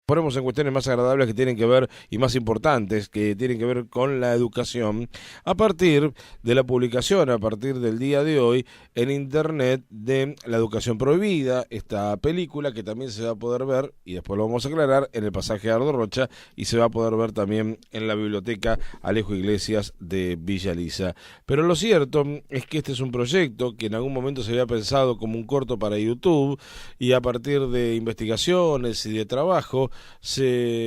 Ponemos en cuestiones más agradables que tienen que ver y más importantes que tienen que ver con la educación a partir de la publicación, a partir del día de hoy en internet de La Educación Prohibida, esta película que también se va a poder ver, y después lo vamos a aclarar, en el pasaje Ardo Rocha y se va a poder ver también en la biblioteca Alejo Iglesias de Villa Lisa. Pero lo cierto es que este es un proyecto que en algún momento se había pensado como un corto para YouTube y a partir de investigaciones y de trabajo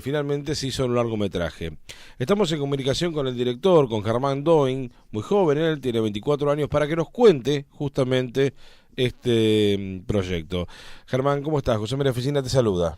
finalmente se hizo un largometraje. Estamos en comunicación con el director, con Germán Doing, muy joven él, tiene 24 años, para que nos cuente justamente este proyecto. Germán, ¿cómo estás? José María Oficina te saluda.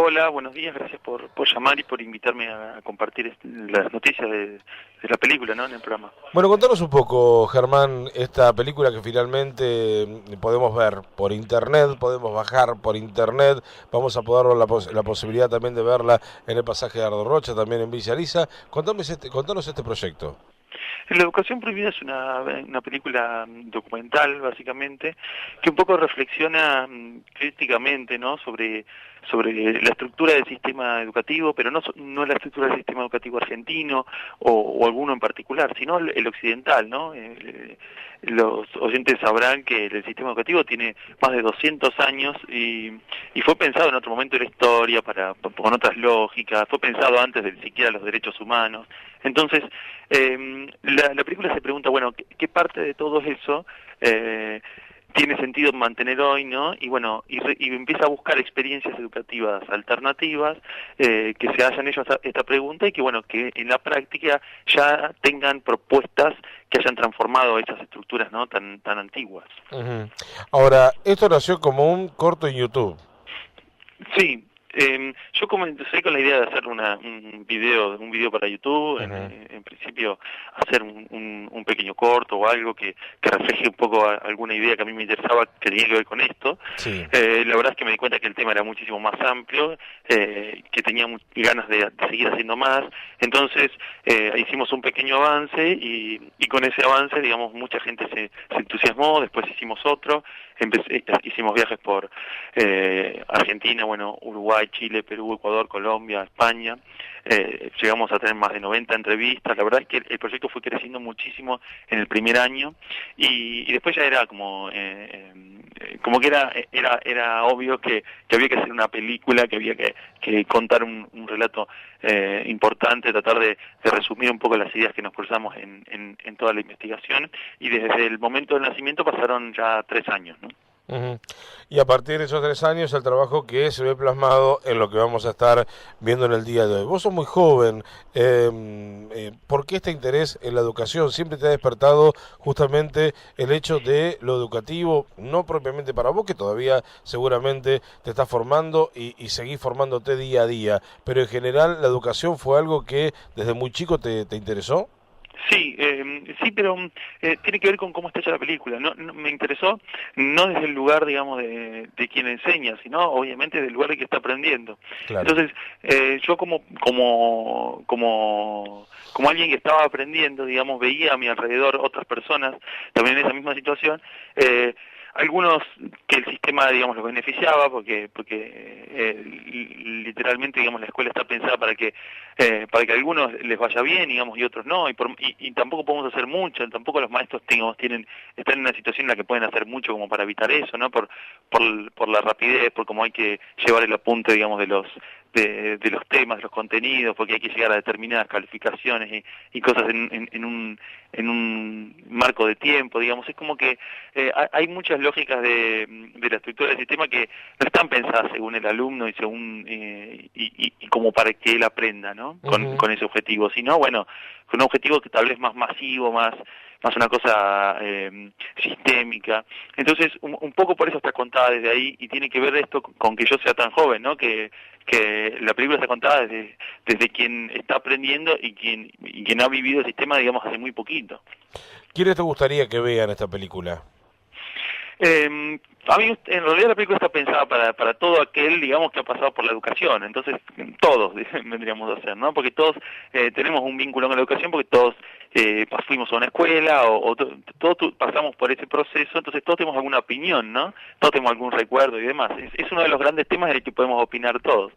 Hola, buenos días, gracias por llamar y por invitarme a compartir las noticias de la película, ¿no?, en el programa. Bueno, contanos un poco, Germán, esta película que finalmente podemos ver por internet, podemos bajar por internet, vamos a poder ver la posibilidad también de verla en el pasaje de Ardo Rocha, también en Villa Lisa. Contanos este proyecto. La Educación Prohibida es una película documental, básicamente, que un poco reflexiona críticamente, ¿no?, sobre la estructura del sistema educativo, pero no la estructura del sistema educativo argentino o alguno en particular, sino el occidental, ¿no? Los oyentes sabrán que el sistema educativo tiene más de 200 años y fue pensado en otro momento de la historia con otras lógicas, fue pensado antes de siquiera los derechos humanos. Entonces, la película se pregunta, bueno, ¿qué parte de todo eso tiene sentido mantener hoy, ¿no? Y bueno, y empieza a buscar experiencias educativas alternativas que se hayan hecho esta pregunta y que, bueno, que en la práctica ya tengan propuestas que hayan transformado esas estructuras, ¿no?, tan antiguas. Uh-huh. Ahora, esto nació como un corto en YouTube. Sí. Yo comencé con la idea de hacer un video para YouTube, Uh-huh. en principio hacer un pequeño corto o algo que refleje un poco alguna idea que a mí me interesaba que tenía que ver con esto. Sí. La verdad es que me di cuenta que el tema era muchísimo más amplio, que tenía ganas de seguir haciendo más, entonces hicimos un pequeño avance y con ese avance, digamos, mucha gente se entusiasmó, después hicimos otro, hicimos viajes por Argentina, bueno, Uruguay, Chile, Perú, Ecuador, Colombia, España. Llegamos a tener más de 90 entrevistas. La verdad es que el proyecto fue creciendo muchísimo en el primer año y después ya era como que era obvio que había que hacer una película, que había que contar un relato importante, tratar de resumir un poco las ideas que nos cruzamos en toda la investigación, y desde el momento del nacimiento pasaron ya 3 años, ¿no? Uh-huh. Y a partir de esos 3 años el trabajo que se ve plasmado en lo que vamos a estar viendo en el día de hoy. Vos sos muy joven, ¿por qué este interés en la educación? ¿Siempre te ha despertado justamente el hecho de lo educativo, no propiamente para vos, que todavía seguramente te estás formando y seguís formándote día a día, pero en general la educación fue algo que desde muy chico te interesó? Sí, sí, pero tiene que ver con cómo está hecha la película. Me interesó no desde el lugar, digamos, de quien enseña, sino obviamente del lugar de que está aprendiendo. Claro. Entonces, yo como alguien que estaba aprendiendo, digamos, veía a mi alrededor otras personas también en esa misma situación. Algunos que el sistema, digamos, los beneficiaba porque literalmente, digamos, la escuela está pensada para que a algunos les vaya bien, digamos, y otros no, y tampoco podemos hacer mucho, tampoco los maestros, digamos, están en una situación en la que pueden hacer mucho como para evitar eso, ¿no? Por la rapidez, por cómo hay que llevar el apunte, digamos, de los temas, de los contenidos, porque hay que llegar a determinadas calificaciones y cosas en un marco de tiempo, digamos. Es como que hay muchas lógicas de la estructura del sistema que no están pensadas según el alumno y según y como para que él aprenda, ¿no? Uh-huh. Con ese objetivo, sino, bueno, con un objetivo que tal vez más masivo, más una cosa sistémica. Entonces, un poco por eso está contada desde ahí, y tiene que ver esto con que yo sea tan joven, ¿no? Que la película está contada desde quien está aprendiendo y quien ha vivido el sistema, digamos, hace muy poquito. ¿Quiénes te gustaría que vean esta película? A mí, en realidad, la película está pensada para todo aquel, digamos, que ha pasado por la educación. Entonces, todos vendríamos a hacer, ¿no? Porque todos tenemos un vínculo con la educación, porque todos fuimos a una escuela, todos pasamos por ese proceso, entonces todos tenemos alguna opinión, ¿no? Todos tenemos algún recuerdo y demás. Es uno de los grandes temas del que podemos opinar todos.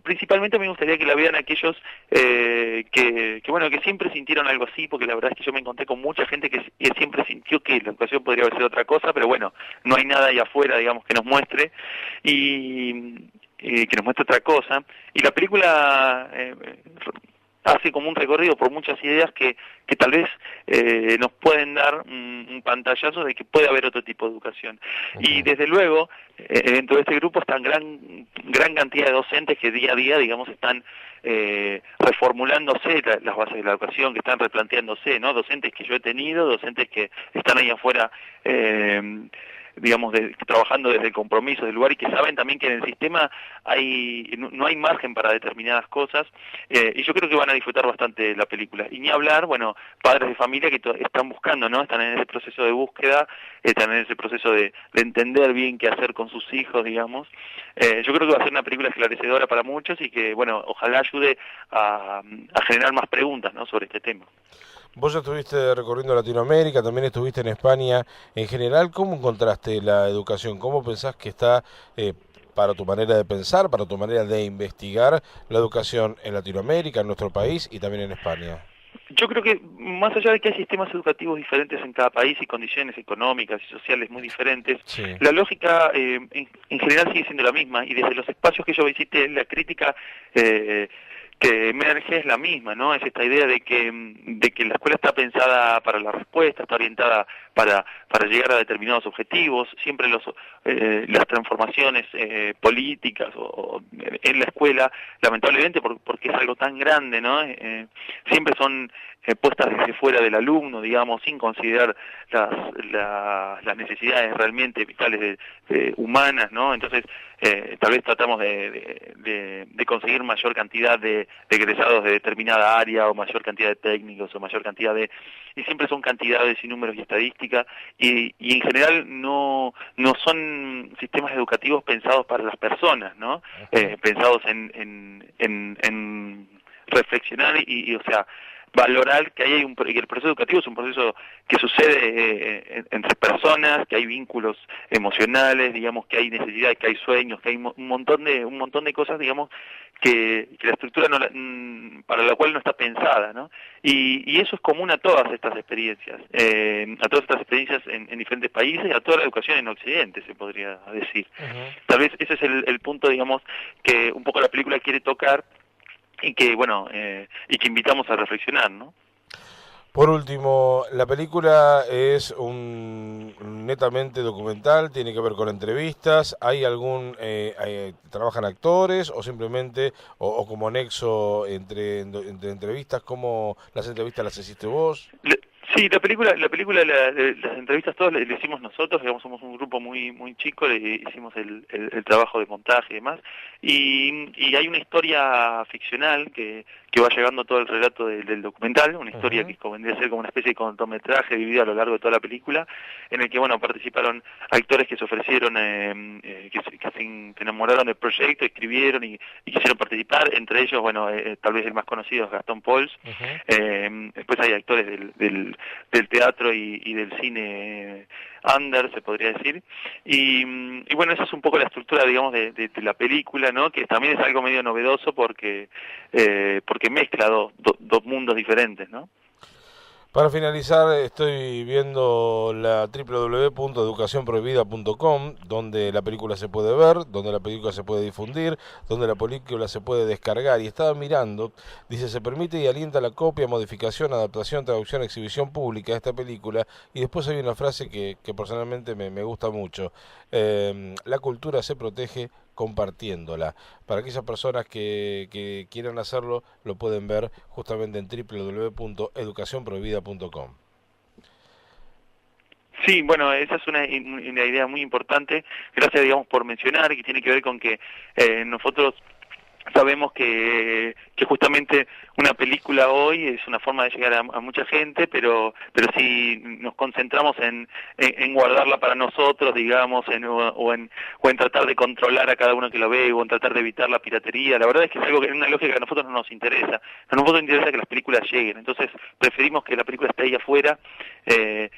Principalmente me gustaría que la vean aquellos bueno, que siempre sintieron algo así, porque la verdad es que yo me encontré con mucha gente que siempre sintió que la educación podría haber sido otra cosa, pero bueno, no hay nada ahí afuera, digamos, que nos muestre que nos muestre otra cosa. Y la película hace como un recorrido por muchas ideas que tal vez nos pueden dar un pantallazo de que puede haber otro tipo de educación. Y desde luego, dentro de este grupo están gran cantidad de docentes que día a día, digamos, están reformulándose las bases de la educación, que están replanteándose, ¿no? Docentes que yo he tenido, docentes que están ahí afuera, digamos, trabajando desde el compromiso del lugar y que saben también que en el sistema no hay margen para determinadas cosas, y yo creo que van a disfrutar bastante la película. Y ni hablar, bueno, padres de familia que están buscando, ¿no? Están en ese proceso de búsqueda, están en ese proceso de entender bien qué hacer con sus hijos, digamos. Yo creo que va a ser una película esclarecedora para muchos y que, bueno, ojalá ayude a generar más preguntas, ¿no?, sobre este tema. Vos ya estuviste recorriendo Latinoamérica, también estuviste en España. En general, ¿cómo encontraste la educación? ¿Cómo pensás que está, para tu manera de pensar, para tu manera de investigar, la educación en Latinoamérica, en nuestro país y también en España? Yo creo que más allá de que hay sistemas educativos diferentes en cada país y condiciones económicas y sociales muy diferentes, sí, la lógica en general sigue siendo la misma, y desde los espacios que yo visité, la crítica que emerge es la misma, ¿no? Es esta idea de que la escuela está pensada para la respuesta, está orientada para llegar a determinados objetivos. Siempre las transformaciones políticas en la escuela, lamentablemente porque es algo tan grande, ¿no? Siempre son puestas desde fuera del alumno, digamos, sin considerar las necesidades realmente vitales humanas, ¿no? Entonces, tal vez tratamos de conseguir mayor cantidad de egresados de determinada área, o mayor cantidad de técnicos, o mayor cantidad y siempre son cantidades y números y estadísticas, y en general no son sistemas educativos pensados para las personas, ¿no? Pensados en reflexionar y o sea, valorar que que el proceso educativo es un proceso que sucede entre personas, que hay vínculos emocionales, digamos, que hay necesidades, que hay sueños, que hay un montón de cosas, digamos, que la estructura para la cual no está pensada, ¿no? Y eso es común a todas estas experiencias, en diferentes países, y a toda la educación en Occidente, se podría decir. Tal vez ese es el punto, digamos, que un poco la película quiere tocar, y que, bueno, y que invitamos a reflexionar, ¿no? Por último, la película es netamente documental, tiene que ver con entrevistas. ¿Hay trabajan actores o simplemente, o como nexo entre entrevistas? ¿Cómo las entrevistas las hiciste vos? Sí, las entrevistas todas las hicimos nosotros, digamos, somos un grupo muy chico, hicimos el trabajo de montaje y demás, y hay una historia ficcional que va llevando todo el relato del documental, una historia que vendría a ser como una especie de cortometraje vivido a lo largo de toda la película, en el que, bueno, participaron actores que se ofrecieron, que se enamoraron del proyecto, escribieron y quisieron participar. Entre ellos, bueno, tal vez el más conocido es Gastón Pauls. Después hay actores del teatro y del cine under, se podría decir, y bueno, esa es un poco la estructura, digamos, de la película, ¿no? Que también es algo medio novedoso porque mezcla dos mundos diferentes, ¿no? Para finalizar, estoy viendo la www.educacionprohibida.com, donde la película se puede ver, donde la película se puede difundir, donde la película se puede descargar. Y estaba mirando, dice, se permite y alienta la copia, modificación, adaptación, traducción, exhibición pública de esta película. Y después hay una frase que personalmente me gusta mucho. La cultura se protege compartiéndola. Para aquellas personas que quieran hacerlo, lo pueden ver justamente en www.educacionprohibida.com. Sí, bueno, esa es una idea muy importante. Gracias, digamos, por mencionar, que tiene que ver con que nosotros sabemos que justamente una película hoy es una forma de llegar a mucha gente, pero si nos concentramos en guardarla para nosotros, digamos, o en tratar de controlar a cada uno que lo ve, o en tratar de evitar la piratería, la verdad es que es algo que es una lógica que a nosotros no nos interesa. A nosotros nos interesa que las películas lleguen, entonces preferimos que la película esté ahí afuera, que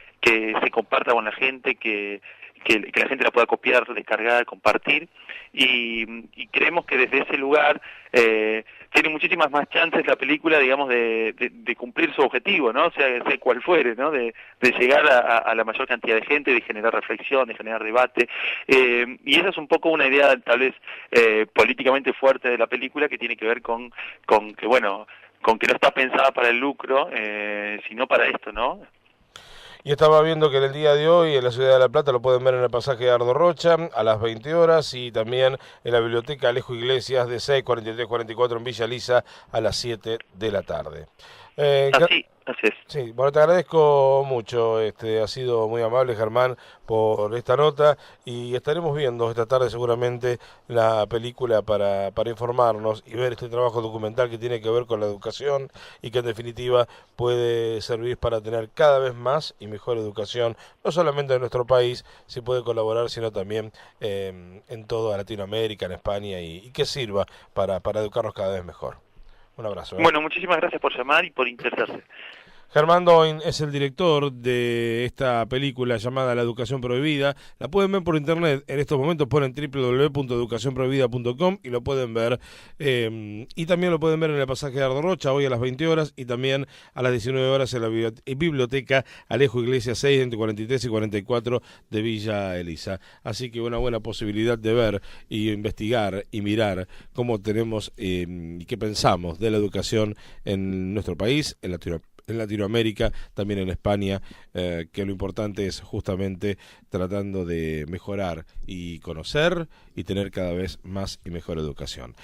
se comparta con la gente, que la gente la pueda copiar, descargar, compartir, y creemos que desde ese lugar tiene muchísimas más chances la película, digamos, de cumplir su objetivo, ¿no? Sea cual fuere, ¿no? De llegar a la mayor cantidad de gente, de generar reflexión, de generar debate, y esa es un poco una idea tal vez políticamente fuerte de la película, que tiene que ver con que, bueno, con que no está pensada para el lucro, sino para esto, ¿no? Y estaba viendo que en el día de hoy en la ciudad de La Plata lo pueden ver en el pasaje de Ardo Rocha a las 20 horas y también en la biblioteca Alejo Iglesias de 6:43-44 en Villa Lisa a las 7 de la tarde. Así es. Sí, bueno, te agradezco mucho, ha sido muy amable Germán por esta nota y estaremos viendo esta tarde seguramente la película para informarnos y ver este trabajo documental que tiene que ver con la educación y que en definitiva puede servir para tener cada vez más y mejor educación, no solamente en nuestro país, si puede colaborar, sino también en toda Latinoamérica, en España y que sirva para educarnos cada vez mejor. Un abrazo. Bueno, muchísimas gracias por llamar y por interesarse. Germán Doin es el director de esta película llamada La Educación Prohibida. La pueden ver por internet. En estos momentos ponen www.educacionprohibida.com y lo pueden ver. Y también lo pueden ver en el pasaje de Ardo Rocha hoy a las 20 horas y también a las 19 horas en la biblioteca Alejo Iglesias 6 entre 43 y 44 de Villa Elisa. Así que una buena posibilidad de ver y investigar y mirar cómo tenemos y qué pensamos de la educación en nuestro país, en Latinoamérica, también en España, que lo importante es justamente tratando de mejorar y conocer y tener cada vez más y mejor educación.